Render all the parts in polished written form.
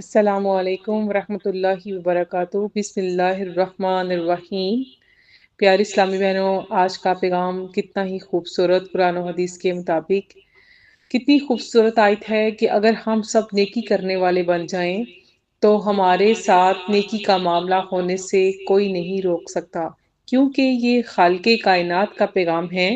السلام علیکم ورحمۃ اللہ وبرکاتہ۔ بسم اللہ الرحمن الرحیم۔ پیاری اسلامی بہنوں، آج کا پیغام کتنا ہی خوبصورت قرآن و حدیث کے مطابق کتنی خوبصورت آیت ہے کہ اگر ہم سب نیکی کرنے والے بن جائیں تو ہمارے ساتھ نیکی کا معاملہ ہونے سے کوئی نہیں روک سکتا، کیونکہ یہ خالق کائنات کا پیغام ہے۔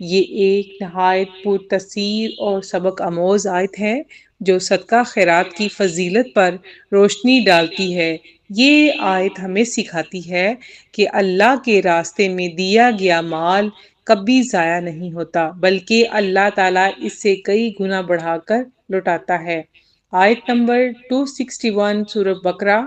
یہ ایک نہایت پر تاثیر اور سبق آموز آیت ہے جو صدقہ خیرات کی فضیلت پر روشنی ڈالتی ہے۔ یہ آیت ہمیں سکھاتی ہے کہ اللہ کے راستے میں دیا گیا مال کبھی ضائع نہیں ہوتا، بلکہ اللہ تعالیٰ اس سے کئی گنا بڑھا کر لوٹاتا ہے۔ آیت نمبر 261 سورہ بقرہ۔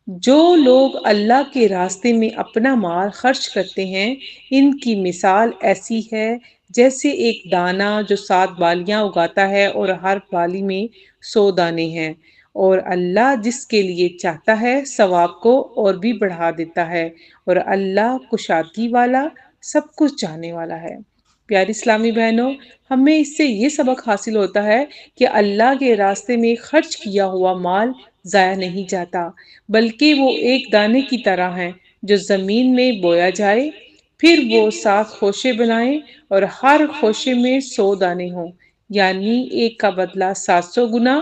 جو لوگ اللہ کے راستے میں اپنا مال خرچ کرتے ہیں، ان کی مثال ایسی ہے جیسے ایک دانہ جو 7 بالیاں اگاتا ہے اور ہر بالی میں 100 دانے ہیں، اور اللہ جس کے لیے چاہتا ہے ثواب کو اور بھی بڑھا دیتا ہے، اور اللہ کشادگی والا سب کچھ جاننے والا ہے۔ پیاری اسلامی بہنوں، ہمیں اس سے یہ سبق حاصل ہوتا ہے کہ اللہ کے راستے میں خرچ کیا ہوا مال ضائع نہیں جاتا، بلکہ وہ ایک دانے کی طرح ہے جو زمین میں بویا جائے، پھر وہ 7 خوشے بنائیں اور ہر خوشے میں 100 دانے ہوں، یعنی ایک کا بدلہ 700 گنا،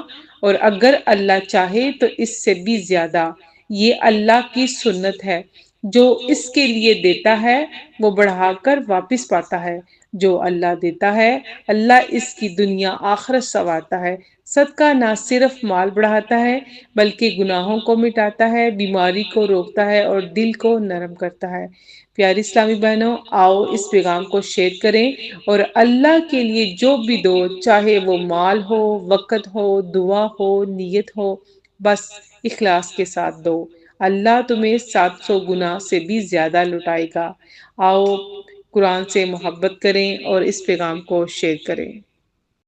اور اگر اللہ چاہے تو اس سے بھی زیادہ۔ یہ اللہ کی سنت ہے، جو اس کے لیے دیتا ہے وہ بڑھا کر واپس پاتا ہے۔ جو اللہ دیتا ہے اللہ اس کی دنیا آخرت سنوارتا ہے۔ صدقہ نہ صرف مال بڑھاتا ہے بلکہ گناہوں کو مٹاتا ہے، بیماری کو روکتا ہے اور دل کو نرم کرتا ہے۔ پیاری اسلامی بہنوں، آؤ اس پیغام کو شیئر کریں اور اللہ کے لیے جو بھی دو، چاہے وہ مال ہو، وقت ہو، دعا ہو، نیت ہو، بس اخلاص کے ساتھ دو۔ اللہ تمہیں 700 گنا سے بھی زیادہ لوٹائے گا۔ آؤ قرآن سے محبت کریں اور اس پیغام کو شیئر کریں۔